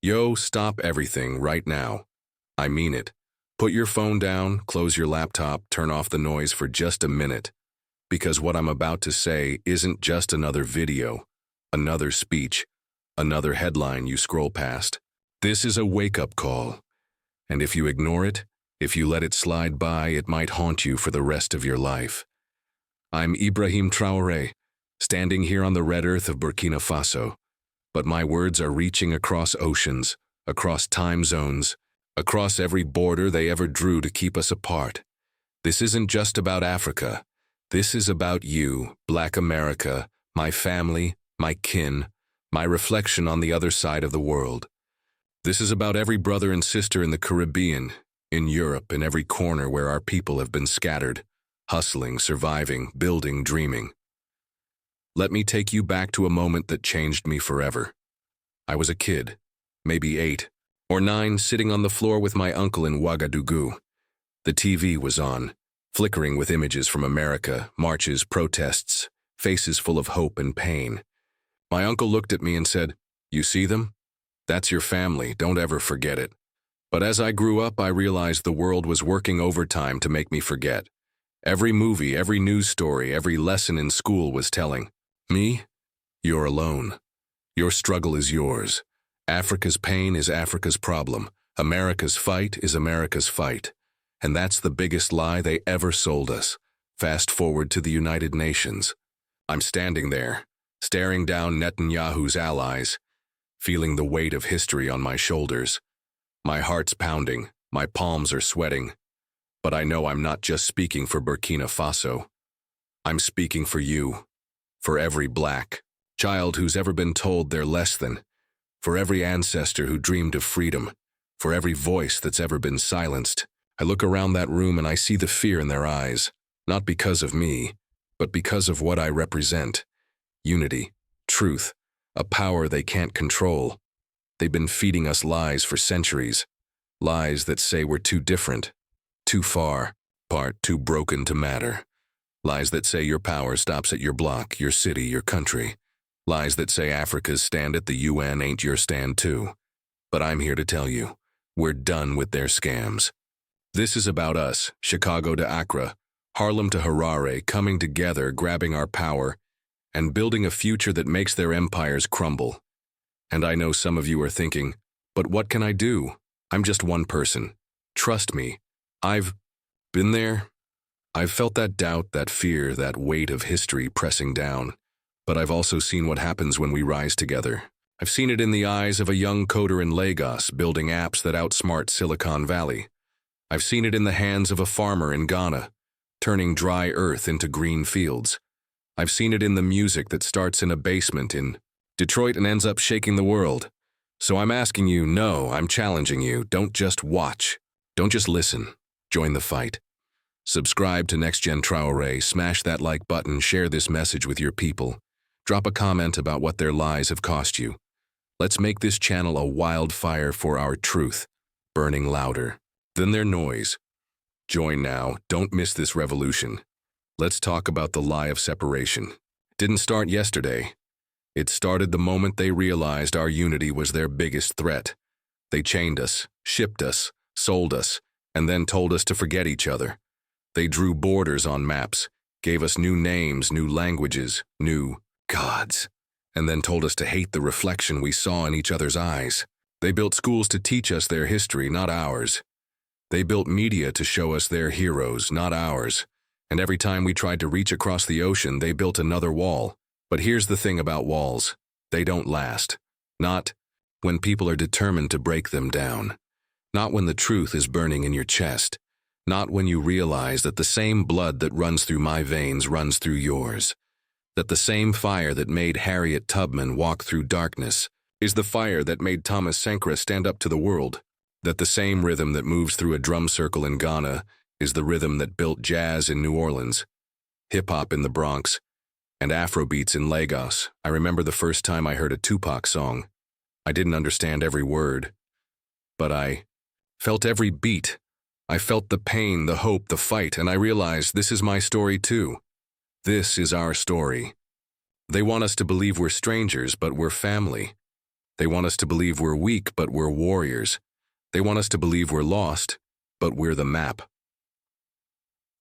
Yo, stop everything right now. I mean it. Put your phone down, close your laptop, turn off the noise for just a minute. Because what I'm about to say isn't just another video, another speech, another headline you scroll past. This is a wake-up call. And if you ignore it, if you let it slide by, it might haunt you for the rest of your life. I'm Ibrahim Traoré, standing here on the red earth of Burkina Faso. But my words are reaching across oceans, across time zones, across every border they ever drew to keep us apart. This isn't just about Africa. This is about you, Black America, my family, my kin, my reflection on the other side of the world. This is about every brother and sister in the Caribbean, in Europe, in every corner where our people have been scattered, hustling, surviving, building, dreaming. Let me take you back to a moment that changed me forever. I was a kid, maybe 8 or 9, sitting on the floor with my uncle in Ouagadougou. The TV was on, flickering with images from America, marches, protests, faces full of hope and pain. My uncle looked at me and said, "You see them? That's your family, don't ever forget it." But as I grew up, I realized the world was working overtime to make me forget. Every movie, every news story, every lesson in school was telling me, "You're alone. Your struggle is yours. Africa's pain is Africa's problem. America's fight is America's fight." And that's the biggest lie they ever sold us. Fast forward to the United Nations. I'm standing there, staring down Netanyahu's allies, feeling the weight of history on my shoulders. My heart's pounding, my palms are sweating. But I know I'm not just speaking for Burkina Faso. I'm speaking for you, for every Black child who's ever been told they're less than, for every ancestor who dreamed of freedom, for every voice that's ever been silenced. I look around that room and I see the fear in their eyes, not because of me, but because of what I represent. Unity, truth, a power they can't control. They've been feeding us lies for centuries, lies that say we're too different, too far apart, too broken to matter. Lies that say your power stops at your block, your city, your country. Lies that say Africa's stand at the UN ain't your stand too. But I'm here to tell you, we're done with their scams. This is about us, Chicago to Accra, Harlem to Harare, coming together, grabbing our power, and building a future that makes their empires crumble. And I know some of you are thinking, but what can I do? I'm just one person. Trust me, I've been there. I've felt that doubt, that fear, that weight of history pressing down. But I've also seen what happens when we rise together. I've seen it in the eyes of a young coder in Lagos building apps that outsmart Silicon Valley. I've seen it in the hands of a farmer in Ghana, turning dry earth into green fields. I've seen it in the music that starts in a basement in Detroit and ends up shaking the world. So I'm asking you, no, I'm challenging you. Don't just watch. Don't just listen. Join the fight. Subscribe to Next Gen Traore, smash that like button, share this message with your people. Drop a comment about what their lies have cost you. Let's make this channel a wildfire for our truth, burning louder than their noise. Join now, don't miss this revolution. Let's talk about the lie of separation. It didn't start yesterday. It started the moment they realized our unity was their biggest threat. They chained us, shipped us, sold us, and then told us to forget each other. They drew borders on maps, gave us new names, new languages, new gods, and then told us to hate the reflection we saw in each other's eyes. They built schools to teach us their history, not ours. They built media to show us their heroes, not ours. And every time we tried to reach across the ocean, they built another wall. But here's the thing about walls. They don't last. Not when people are determined to break them down. Not when the truth is burning in your chest. Not when you realize that the same blood that runs through my veins runs through yours. That the same fire that made Harriet Tubman walk through darkness is the fire that made Thomas Sankara stand up to the world. That the same rhythm that moves through a drum circle in Ghana is the rhythm that built jazz in New Orleans, hip-hop in the Bronx, and Afrobeats in Lagos. I remember the first time I heard a Tupac song. I didn't understand every word, but I felt every beat. I felt the pain, the hope, the fight, and I realized this is my story too. This is our story. They want us to believe we're strangers, but we're family. They want us to believe we're weak, but we're warriors. They want us to believe we're lost, but we're the map.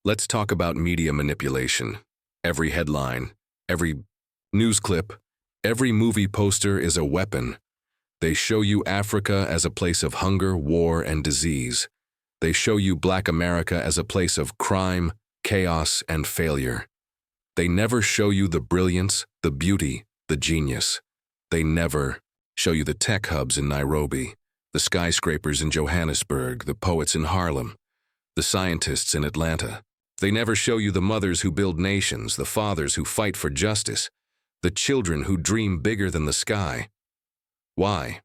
Let's talk about media manipulation. Every headline, every news clip, every movie poster is a weapon. They show you Africa as a place of hunger, war, and disease. They show you Black America as a place of crime, chaos, and failure. They never show you the brilliance, the beauty, the genius. They never show you the tech hubs in Nairobi, the skyscrapers in Johannesburg, the poets in Harlem, the scientists in Atlanta. They never show you the mothers who build nations, the fathers who fight for justice, the children who dream bigger than the sky. Why?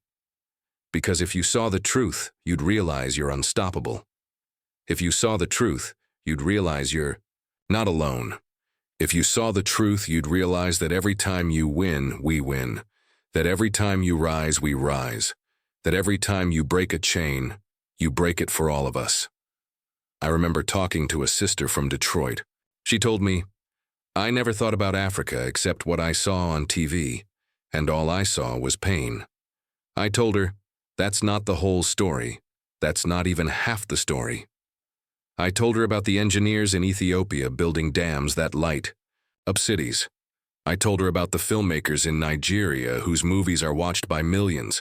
Because if you saw the truth, you'd realize you're unstoppable. If you saw the truth, you'd realize you're not alone. If you saw the truth, you'd realize that every time you win, we win. That every time you rise, we rise. That every time you break a chain, you break it for all of us. I remember talking to a sister from Detroit. She told me, I never thought about Africa except what I saw on TV, and all I saw was pain. I told her, that's not the whole story. That's not even half the story. I told her about the engineers in Ethiopia building dams that light up cities. I told her about the filmmakers in Nigeria whose movies are watched by millions.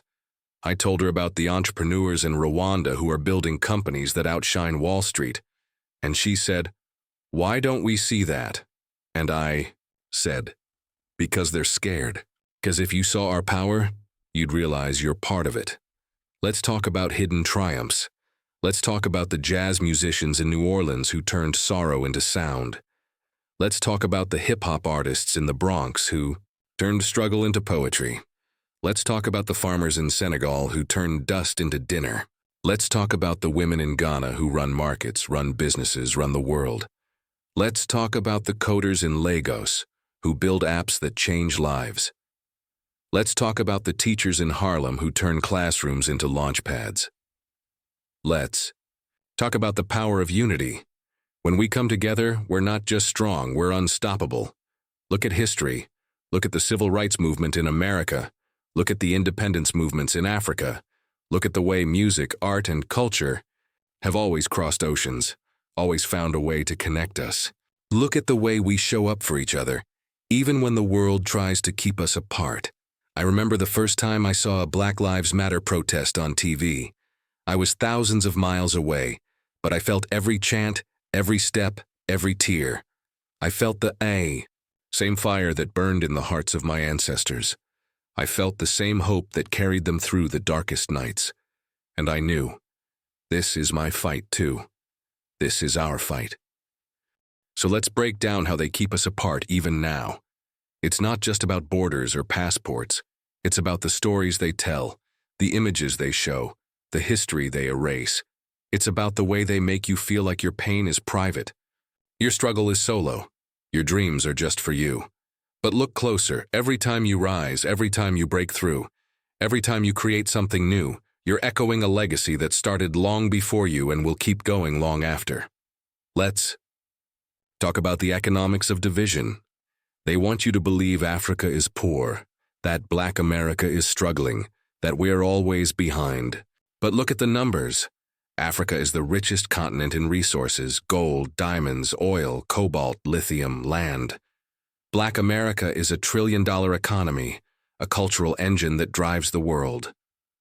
I told her about the entrepreneurs in Rwanda who are building companies that outshine Wall Street. And she said, why don't we see that? And I said, because they're scared. Because if you saw our power, you'd realize you're part of it. Let's talk about hidden triumphs. Let's talk about the jazz musicians in New Orleans who turned sorrow into sound. Let's talk about the hip-hop artists in the Bronx who turned struggle into poetry. Let's talk about the farmers in Senegal who turned dust into dinner. Let's talk about the women in Ghana who run markets, run businesses, run the world. Let's talk about the coders in Lagos who build apps that change lives. Let's talk about the teachers in Harlem who turn classrooms into launch pads. Let's talk about the power of unity. When we come together, we're not just strong, we're unstoppable. Look at history. Look at the civil rights movement in America. Look at the independence movements in Africa. Look at the way music, art, and culture have always crossed oceans, always found a way to connect us. Look at the way we show up for each other, even when the world tries to keep us apart. I remember the first time I saw a Black Lives Matter protest on TV. I was thousands of miles away, but I felt every chant, every step, every tear. I felt the same fire that burned in the hearts of my ancestors. I felt the same hope that carried them through the darkest nights. And I knew, this is my fight too. This is our fight. So let's break down how they keep us apart even now. It's not just about borders or passports. It's about the stories they tell, the images they show, the history they erase. It's about the way they make you feel like your pain is private. Your struggle is solo. Your dreams are just for you. But look closer. Every time you rise, every time you break through, every time you create something new, you're echoing a legacy that started long before you and will keep going long after. Let's talk about the economics of division. They want you to believe Africa is poor, that Black America is struggling, that we're always behind. But look at the numbers. Africa is the richest continent in resources: gold, diamonds, oil, cobalt, lithium, land. Black America is a trillion-dollar economy, a cultural engine that drives the world.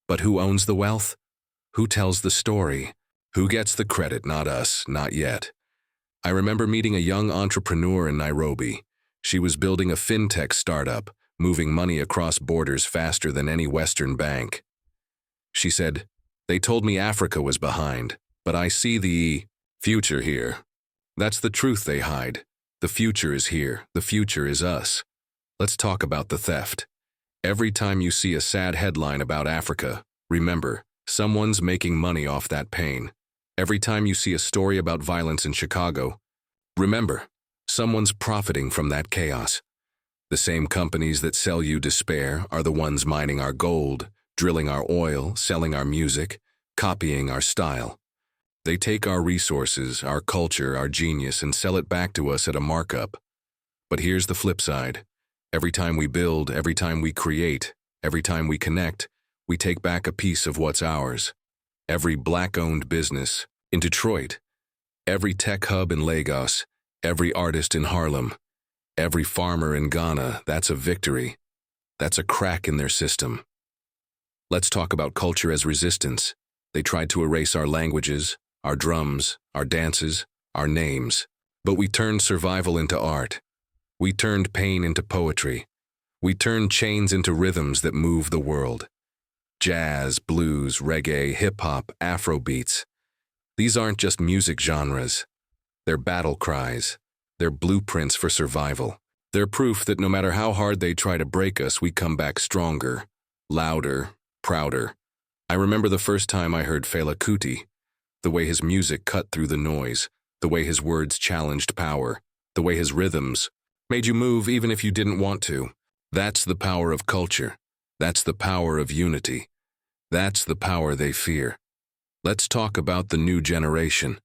But who owns the wealth? Who tells the story? Who gets the credit? Not us, not yet. I remember meeting a young entrepreneur in Nairobi. She was building a fintech startup, moving money across borders faster than any Western bank. She said, "They told me Africa was behind, but I see the future here." That's the truth they hide. The future is here. The future is us. Let's talk about the theft. Every time you see a sad headline about Africa, remember, someone's making money off that pain. Every time you see a story about violence in Chicago, remember, someone's profiting from that chaos. The same companies that sell you despair are the ones mining our gold, drilling our oil, selling our music, copying our style. They take our resources, our culture, our genius, and sell it back to us at a markup. But here's the flip side. Every time we build, every time we create, every time we connect, we take back a piece of what's ours. Every Black-owned business in Detroit, every tech hub in Lagos, every artist in Harlem, every farmer in Ghana, that's a victory. That's a crack in their system. Let's talk about culture as resistance. They tried to erase our languages, our drums, our dances, our names. But we turned survival into art. We turned pain into poetry. We turned chains into rhythms that move the world. Jazz, blues, reggae, hip-hop, Afrobeats. These aren't just music genres. They're battle cries. They're blueprints for survival. They're proof that no matter how hard they try to break us, we come back stronger, louder, prouder. I remember the first time I heard Fela Kuti, the way his music cut through the noise, the way his words challenged power, the way his rhythms made you move even if you didn't want to. That's the power of culture. That's the power of unity. That's the power they fear. Let's talk about the new generation.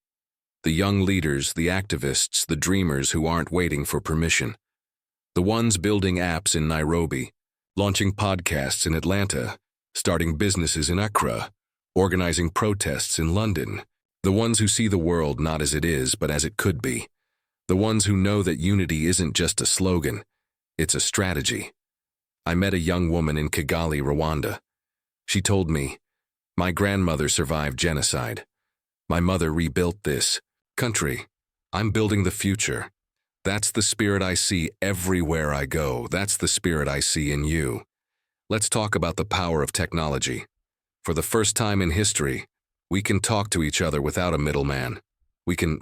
The young leaders, the activists, the dreamers who aren't waiting for permission. The ones building apps in Nairobi, launching podcasts in Atlanta, starting businesses in Accra, organizing protests in London. The ones who see the world not as it is, but as it could be. The ones who know that unity isn't just a slogan, it's a strategy. I met a young woman in Kigali, Rwanda. She told me, "My grandmother survived genocide. My mother rebuilt this country. I'm building the future." That's the spirit I see everywhere I go. That's the spirit I see in you. Let's talk about the power of technology. For the first time in history, we can talk to each other without a middleman. We can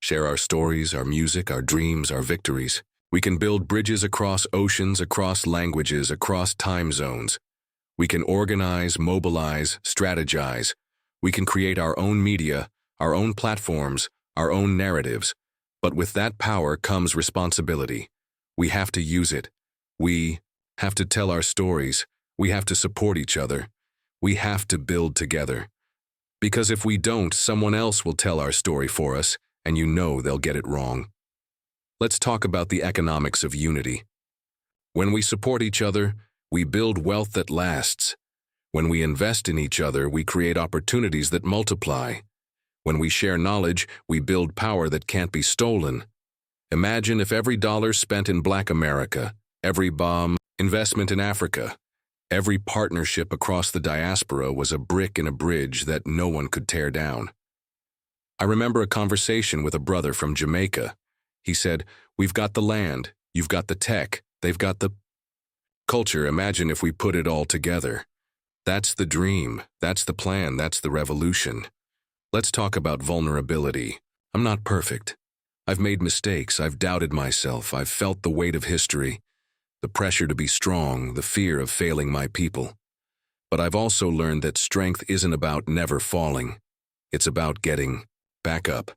share our stories, our music, our dreams, our victories. We can build bridges across oceans, across languages, across time zones. We can organize, mobilize, strategize. We can create our own media, our own platforms, our own narratives. But with that power comes responsibility. We have to use it. We have to tell our stories. We have to support each other. We have to build together. Because if we don't, someone else will tell our story for us, and you know they'll get it wrong. Let's talk about the economics of unity. When we support each other, we build wealth that lasts. When we invest in each other, we create opportunities that multiply. When we share knowledge, we build power that can't be stolen. Imagine if every dollar spent in Black America, every bomb investment in Africa, every partnership across the diaspora was a brick in a bridge that no one could tear down. I remember a conversation with a brother from Jamaica. He said, "We've got the land, you've got the tech, they've got the culture. Imagine if we put it all together." That's the dream, that's the plan, that's the revolution. Let's talk about vulnerability. I'm not perfect. I've made mistakes, I've doubted myself, I've felt the weight of history, the pressure to be strong, the fear of failing my people. But I've also learned that strength isn't about never falling. It's about getting back up.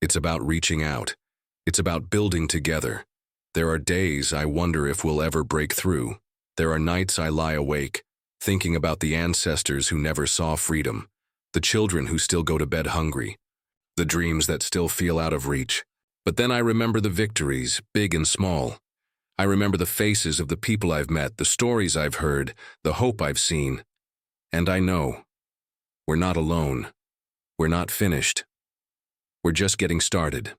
It's about reaching out. It's about building together. There are days I wonder if we'll ever break through. There are nights I lie awake, thinking about the ancestors who never saw freedom, the children who still go to bed hungry, the dreams that still feel out of reach. But then I remember the victories, big and small. I remember the faces of the people I've met, the stories I've heard, the hope I've seen. And I know, we're not alone. We're not finished. We're just getting started.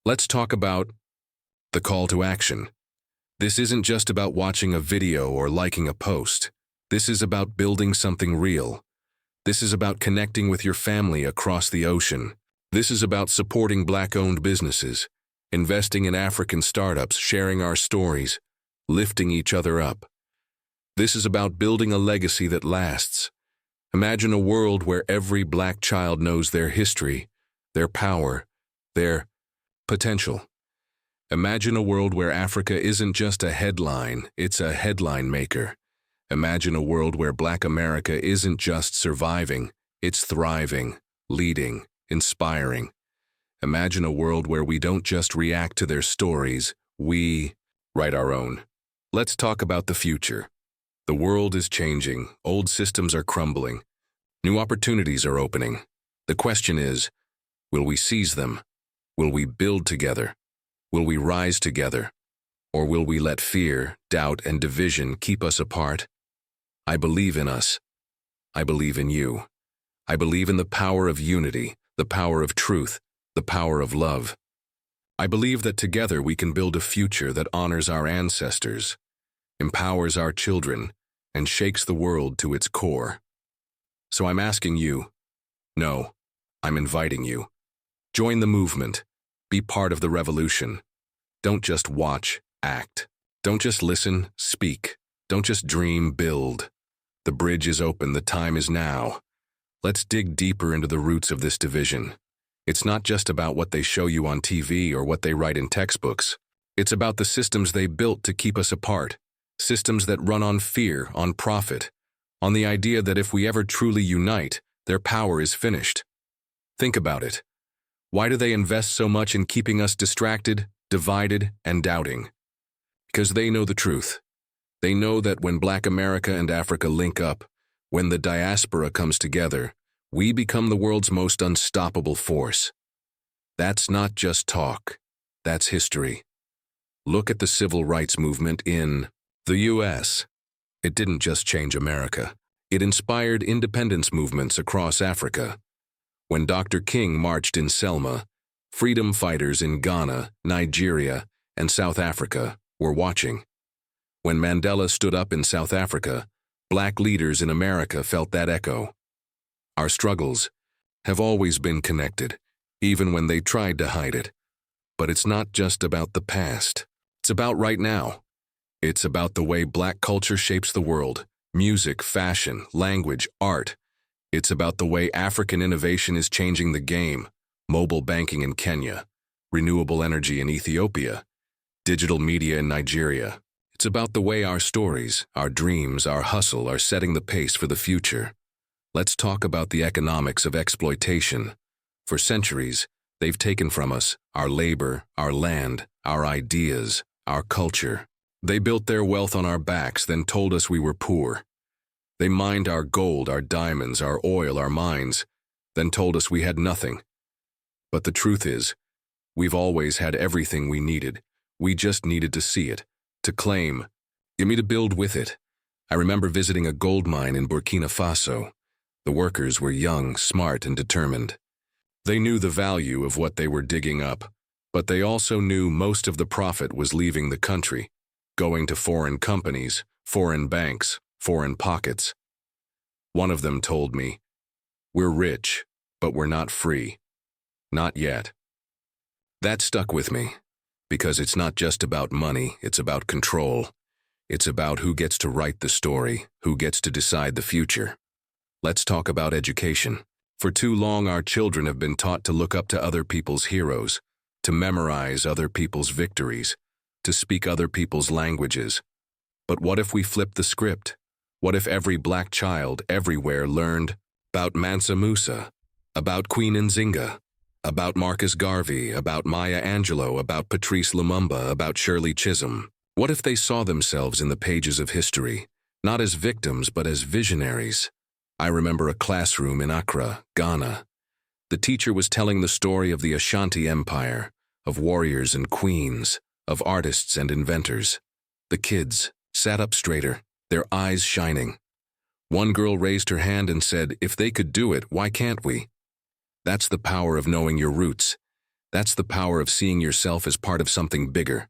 Let's talk about the call to action. This isn't just about watching a video or liking a post. This is about building something real. This is about connecting with your family across the ocean. This is about supporting Black-owned businesses, investing in African startups, sharing our stories, lifting each other up. This is about building a legacy that lasts. Imagine a world where every Black child knows their history, their power, their potential. Imagine a world where Africa isn't just a headline, it's a headline maker. Imagine a world where Black America isn't just surviving, it's thriving, leading, inspiring. Imagine a world where we don't just react to their stories, we write our own. Let's talk about the future. The world is changing, old systems are crumbling, new opportunities are opening. The question is, will we seize them? Will we build together? Will we rise together? Or will we let fear, doubt, and division keep us apart? I believe in us. I believe in you. I believe in the power of unity, the power of truth, the power of love. I believe that together we can build a future that honors our ancestors, empowers our children, and shakes the world to its core. So I'm asking you, no, I'm inviting you. Join the movement. Be part of the revolution. Don't just watch, act. Don't just listen, speak. Don't just dream, build. The bridge is open, the time is now. Let's dig deeper into the roots of this division. It's not just about what they show you on TV or what they write in textbooks. It's about the systems they built to keep us apart. Systems that run on fear, on profit, on the idea that if we ever truly unite, their power is finished. Think about it. Why do they invest so much in keeping us distracted, divided, and doubting? Because they know the truth. They know that when Black America and Africa link up, when the diaspora comes together, we become the world's most unstoppable force. That's not just talk. That's history. Look at the civil rights movement in the U.S. It didn't just change America. It inspired independence movements across Africa. When Dr. King marched in Selma, freedom fighters in Ghana, Nigeria, and South Africa were watching. When Mandela stood up in South Africa, Black leaders in America felt that echo. Our struggles have always been connected, even when they tried to hide it. But it's not just about the past. It's about right now. It's about the way Black culture shapes the world, music, fashion, language, art. It's about the way African innovation is changing the game, mobile banking in Kenya, renewable energy in Ethiopia, digital media in Nigeria. It's about the way our stories, our dreams, our hustle are setting the pace for the future. Let's talk about the economics of exploitation. For centuries, they've taken from us our labor, our land, our ideas, our culture. They built their wealth on our backs, then told us we were poor. They mined our gold, our diamonds, our oil, our mines, then told us we had nothing. But the truth is, we've always had everything we needed. We just needed to see it, to claim, give me to build with it. I remember visiting a gold mine in Burkina Faso. The workers were young, smart, and determined. They knew the value of what they were digging up, but they also knew most of the profit was leaving the country, going to foreign companies, foreign banks, foreign pockets. One of them told me, "We're rich, but we're not free. Not yet." That stuck with me, because it's not just about money, it's about control. It's about who gets to write the story, who gets to decide the future. Let's talk about education. For too long, our children have been taught to look up to other people's heroes, to memorize other people's victories, to speak other people's languages. But what if we flip the script? What if every Black child everywhere learned about Mansa Musa, about Queen Nzinga, about Marcus Garvey, about Maya Angelou, about Patrice Lumumba, about Shirley Chisholm? What if they saw themselves in the pages of history, not as victims but as visionaries? I remember a classroom in Accra, Ghana. The teacher was telling the story of the Ashanti Empire, of warriors and queens, of artists and inventors. The kids sat up straighter, their eyes shining. One girl raised her hand and said, "If they could do it, why can't we?" That's the power of knowing your roots. That's the power of seeing yourself as part of something bigger.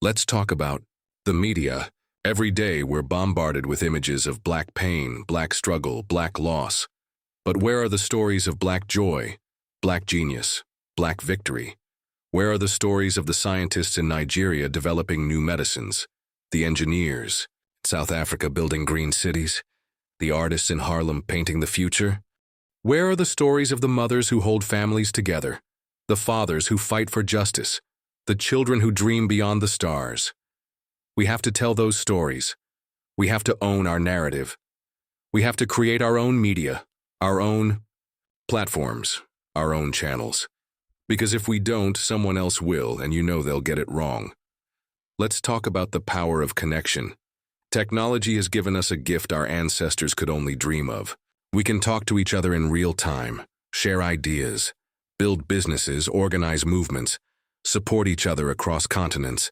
Let's talk about the media. Every day we're bombarded with images of Black pain, Black struggle, Black loss. But where are the stories of Black joy, Black genius, Black victory? Where are the stories of the scientists in Nigeria developing new medicines, the engineers in South Africa building green cities, the artists in Harlem painting the future? Where are the stories of the mothers who hold families together, the fathers who fight for justice, the children who dream beyond the stars? We have to tell those stories. We have to own our narrative. We have to create our own media, our own platforms, our own channels. Because if we don't, someone else will, and you know they'll get it wrong. Let's talk about the power of connection. Technology has given us a gift our ancestors could only dream of. We can talk to each other in real time, share ideas, build businesses, organize movements, support each other across continents.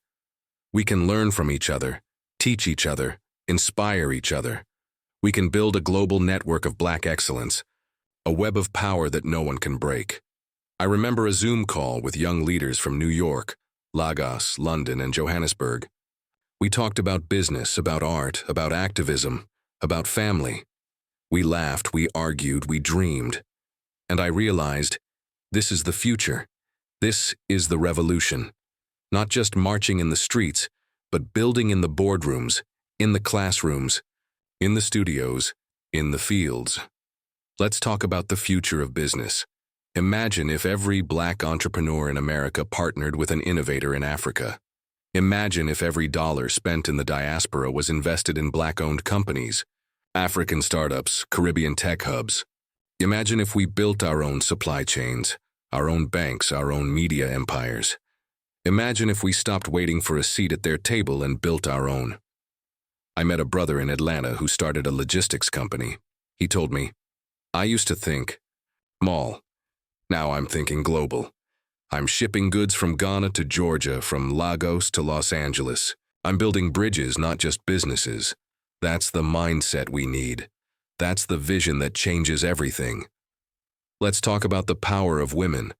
We can learn from each other, teach each other, inspire each other. We can build a global network of Black excellence, a web of power that no one can break. I remember a Zoom call with young leaders from New York, Lagos, London, and Johannesburg. We talked about business, about art, about activism, about family. We laughed, we argued, we dreamed. And I realized, this is the future. This is the revolution. Not just marching in the streets, but building in the boardrooms, in the classrooms, in the studios, in the fields. Let's talk about the future of business. Imagine if every Black entrepreneur in America partnered with an innovator in Africa. Imagine if every dollar spent in the diaspora was invested in Black-owned companies, African startups, Caribbean tech hubs. Imagine if we built our own supply chains, our own banks, our own media empires. Imagine if we stopped waiting for a seat at their table and built our own. I met a brother in Atlanta who started a logistics company. He told me, I used to think small. Now I'm thinking global. I'm shipping goods from Ghana to Georgia, from Lagos to Los Angeles. I'm building bridges, not just businesses. That's the mindset we need. That's the vision that changes everything. Let's talk about the power of women.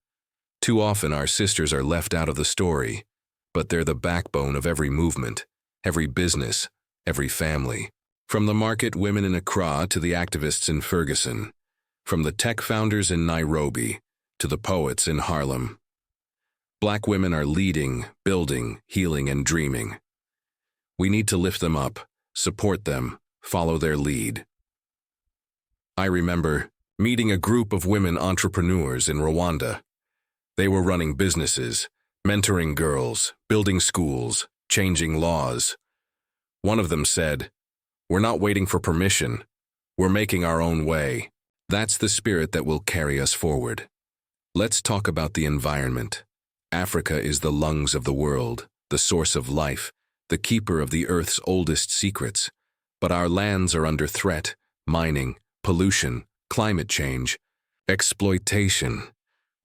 Too often our sisters are left out of the story, but they're the backbone of every movement, every business, every family. From the market women in Accra to the activists in Ferguson, from the tech founders in Nairobi to the poets in Harlem. Black women are leading, building, healing, and dreaming. We need to lift them up, support them, follow their lead. I remember meeting a group of women entrepreneurs in Rwanda. They were running businesses, mentoring girls, building schools, changing laws. One of them said, "We're not waiting for permission. We're making our own way." That's the spirit that will carry us forward. Let's talk about the environment. Africa is the lungs of the world, the source of life, the keeper of the Earth's oldest secrets. But our lands are under threat: mining, pollution, climate change, exploitation.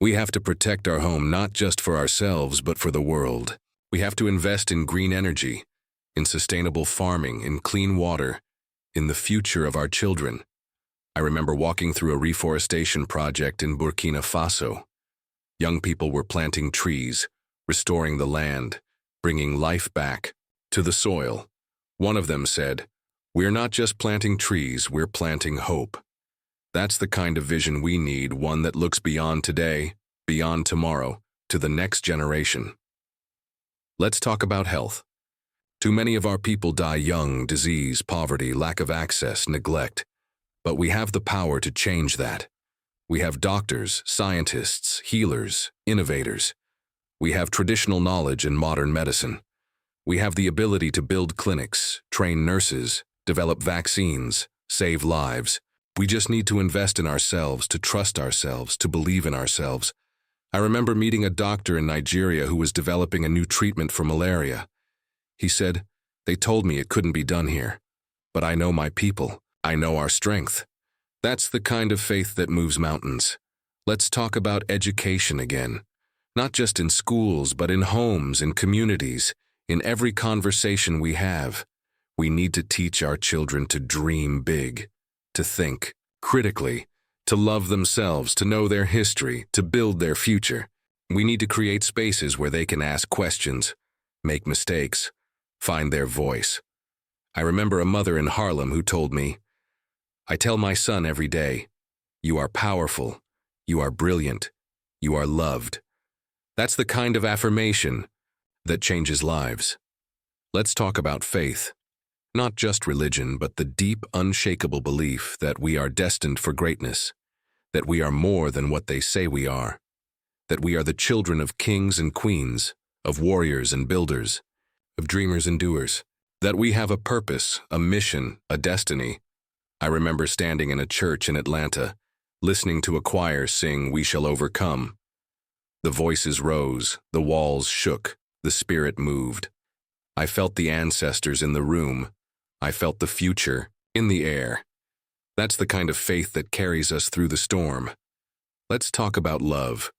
We have to protect our home not just for ourselves but for the world. We have to invest in green energy, in sustainable farming, in clean water, in the future of our children. I remember walking through a reforestation project in Burkina Faso. Young people were planting trees, restoring the land, bringing life back to the soil. One of them said, "We're not just planting trees, we're planting hope." That's the kind of vision we need, one that looks beyond today, beyond tomorrow, to the next generation. Let's talk about health. Too many of our people die young: disease, poverty, lack of access, neglect. But we have the power to change that. We have doctors, scientists, healers, innovators. We have traditional knowledge in modern medicine. We have the ability to build clinics, train nurses, develop vaccines, save lives. We just need to invest in ourselves, to trust ourselves, to believe in ourselves. I remember meeting a doctor in Nigeria who was developing a new treatment for malaria. He said, "They told me it couldn't be done here. But I know my people. I know our strength." That's the kind of faith that moves mountains. Let's talk about education again. Not just in schools, but in homes, in communities, in every conversation we have. We need to teach our children to dream big, to think critically, to love themselves, to know their history, to build their future. We need to create spaces where they can ask questions, make mistakes, find their voice. I remember a mother in Harlem who told me, "I tell my son every day, you are powerful, you are brilliant, you are loved." That's the kind of affirmation that changes lives. Let's talk about faith. Not just religion, but the deep, unshakable belief that we are destined for greatness, that we are more than what they say we are, that we are the children of kings and queens, of warriors and builders, of dreamers and doers, that we have a purpose, a mission, a destiny. I remember standing in a church in Atlanta, listening to a choir sing "We Shall Overcome." The voices rose, the walls shook, the spirit moved. I felt the ancestors in the room. I felt the future in the air. That's the kind of faith that carries us through the storm. Let's talk about love.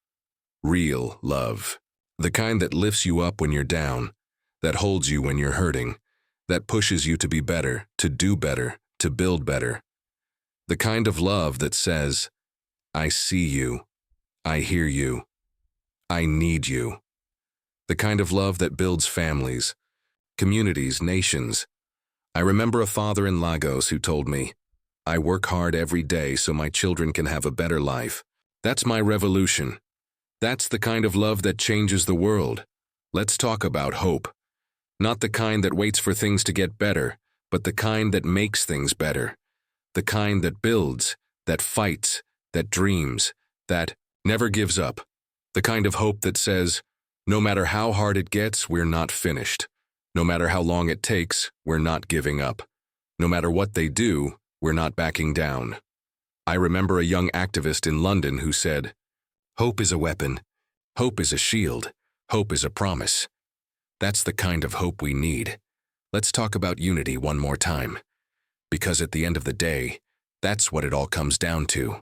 Real love. The kind that lifts you up when you're down, that holds you when you're hurting, that pushes you to be better, to do better, to build better. The kind of love that says, I see you, I hear you, I need you. The kind of love that builds families, communities, nations. I remember a father in Lagos who told me, I work hard every day so my children can have a better life. That's my revolution. That's the kind of love that changes the world. Let's talk about hope. Not the kind that waits for things to get better, but the kind that makes things better. The kind that builds, that fights, that dreams, that never gives up. The kind of hope that says, no matter how hard it gets, we're not finished. No matter how long it takes, we're not giving up. No matter what they do, we're not backing down. I remember a young activist in London who said, hope is a weapon. Hope is a shield. Hope is a promise. That's the kind of hope we need. Let's talk about unity one more time. Because at the end of the day, that's what it all comes down to.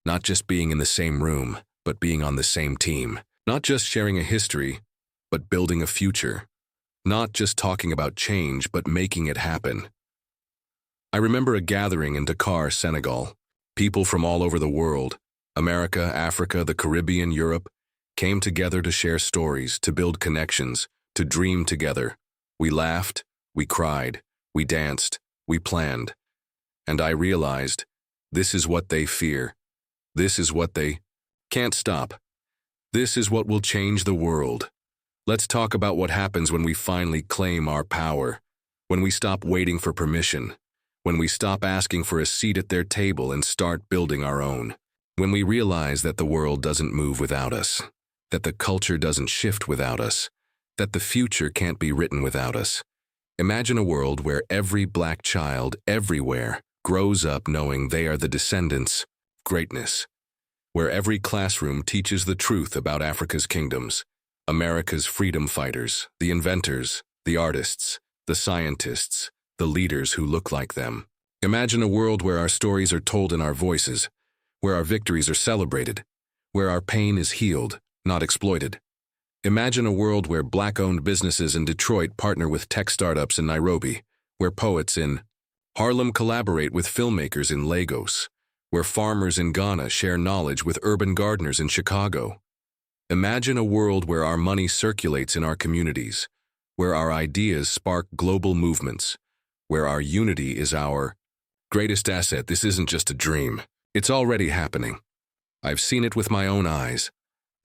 Not just being in the same room, but being on the same team. Not just sharing a history, but building a future. Not just talking about change, but making it happen. I remember a gathering in Dakar, Senegal. People from all over the world, America, Africa, the Caribbean, Europe, came together to share stories, to build connections, to dream together. We laughed, we cried, we danced, we planned. And I realized, this is what they fear. This is what they can't stop. This is what will change the world. Let's talk about what happens when we finally claim our power, when we stop waiting for permission, when we stop asking for a seat at their table and start building our own, when we realize that the world doesn't move without us, that the culture doesn't shift without us, that the future can't be written without us. Imagine a world where every black child everywhere grows up knowing they are the descendants of greatness, where every classroom teaches the truth about Africa's kingdoms, America's freedom fighters, the inventors, the artists, the scientists, the leaders who look like them. Imagine a world where our stories are told in our voices, where our victories are celebrated, where our pain is healed, not exploited. Imagine a world where black-owned businesses in Detroit partner with tech startups in Nairobi, where poets in Harlem collaborate with filmmakers in Lagos, where farmers in Ghana share knowledge with urban gardeners in Chicago. Imagine a world where our money circulates in our communities, where our ideas spark global movements, where our unity is our greatest asset. This isn't just a dream. It's already happening. I've seen it with my own eyes.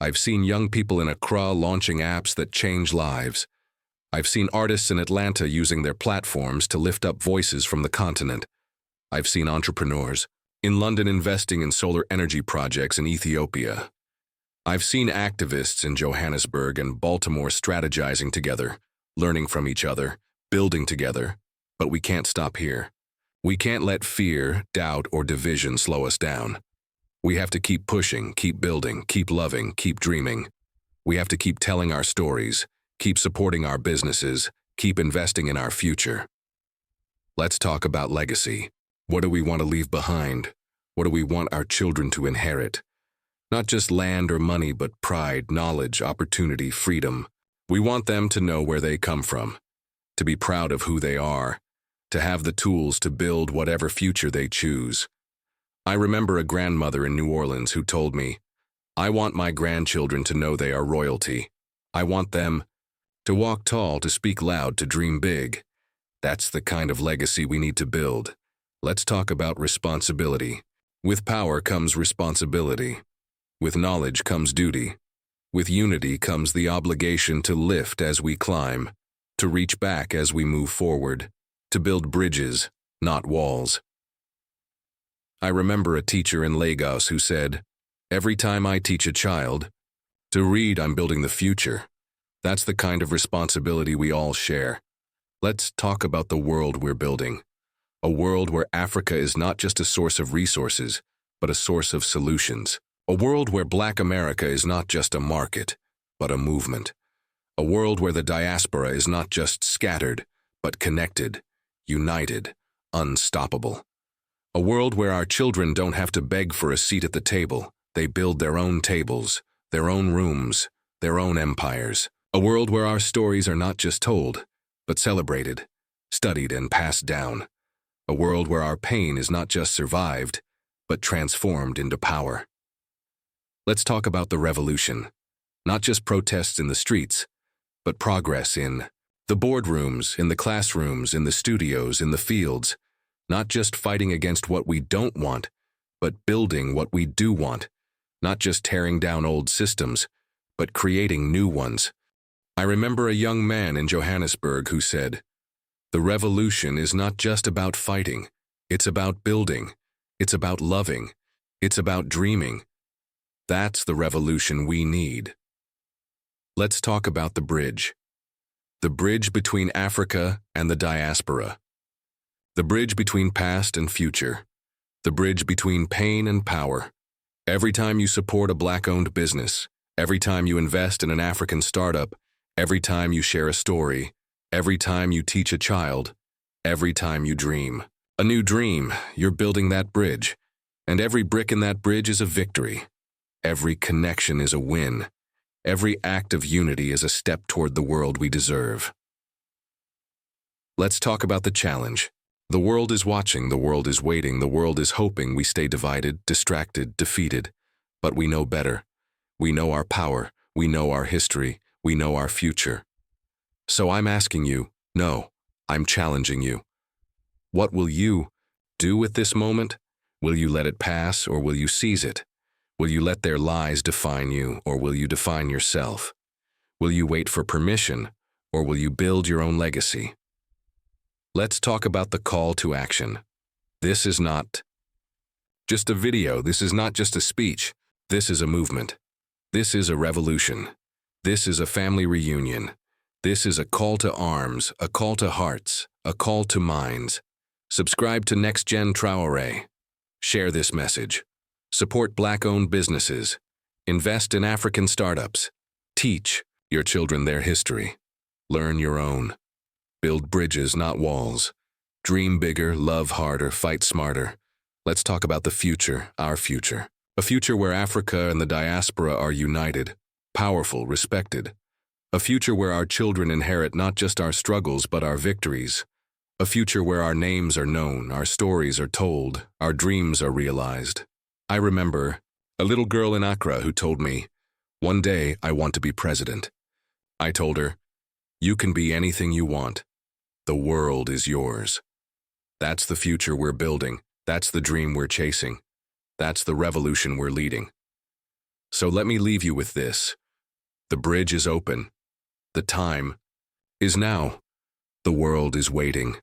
I've seen young people in Accra launching apps that change lives. I've seen artists in Atlanta using their platforms to lift up voices from the continent. I've seen entrepreneurs in London investing in solar energy projects in Ethiopia. I've seen activists in Johannesburg and Baltimore strategizing together, learning from each other, building together. But we can't stop here. We can't let fear, doubt, or division slow us down. We have to keep pushing, keep building, keep loving, keep dreaming. We have to keep telling our stories, keep supporting our businesses, keep investing in our future. Let's talk about legacy. What do we want to leave behind? What do we want our children to inherit? Not just land or money, but pride, knowledge, opportunity, freedom. We want them to know where they come from, to be proud of who they are, to have the tools to build whatever future they choose. I remember a grandmother in New Orleans who told me, I want my grandchildren to know they are royalty. I want them to walk tall, to speak loud, to dream big. That's the kind of legacy we need to build. Let's talk about responsibility. With power comes responsibility. With knowledge comes duty. With unity comes the obligation to lift as we climb, to reach back as we move forward, to build bridges, not walls. I remember a teacher in Lagos who said, every time I teach a child to read, I'm building the future. That's the kind of responsibility we all share. Let's talk about the world we're building. A world where Africa is not just a source of resources, but a source of solutions. A world where Black America is not just a market, but a movement. A world where the diaspora is not just scattered, but connected, united, unstoppable. A world where our children don't have to beg for a seat at the table. They build their own tables, their own rooms, their own empires. A world where our stories are not just told, but celebrated, studied, and passed down. A world where our pain is not just survived, but transformed into power. Let's talk about the revolution. Not just protests in the streets, but progress in the boardrooms, in the classrooms, in the studios, in the fields. Not just fighting against what we don't want, but building what we do want. Not just tearing down old systems, but creating new ones. I remember a young man in Johannesburg who said, "The revolution is not just about fighting. It's about building. It's about loving. It's about dreaming." That's the revolution we need. Let's talk about the bridge. The bridge between Africa and the diaspora. The bridge between past and future. The bridge between pain and power. Every time you support a Black-owned business, every time you invest in an African startup, every time you share a story, every time you teach a child, every time you dream a new dream, you're building that bridge. And every brick in that bridge is a victory. Every connection is a win. Every act of unity is a step toward the world we deserve. Let's talk about the challenge. The world is watching, the world is waiting, the world is hoping we stay divided, distracted, defeated. But we know better. We know our power, we know our history, we know our future. So I'm asking you, no, I'm challenging you. What will you do with this moment? Will you let it pass, or will you seize it? Will you let their lies define you, or will you define yourself? Will you wait for permission, or will you build your own legacy? Let's talk about the call to action. This is not just a video. This is not just a speech. This is a movement. This is a revolution. This is a family reunion. This is a call to arms, a call to hearts, a call to minds. Subscribe to Next Gen Traore. Share this message. Support Black-owned businesses. Invest in African startups. Teach your children their history. Learn your own. Build bridges, not walls. Dream bigger, love harder, fight smarter. Let's talk about the future, our future. A future where Africa and the diaspora are united, powerful, respected. A future where our children inherit not just our struggles, but our victories. A future where our names are known, our stories are told, our dreams are realized. I remember a little girl in Accra who told me, "One day I want to be president." I told her, "You can be anything you want. The world is yours." That's the future we're building. That's the dream we're chasing. That's the revolution we're leading. So let me leave you with this. The bridge is open. The time is now. The world is waiting.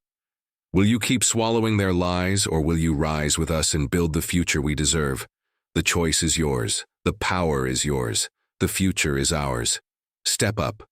Will you keep swallowing their lies, or will you rise with us and build the future we deserve? The choice is yours. The power is yours. The future is ours. Step up.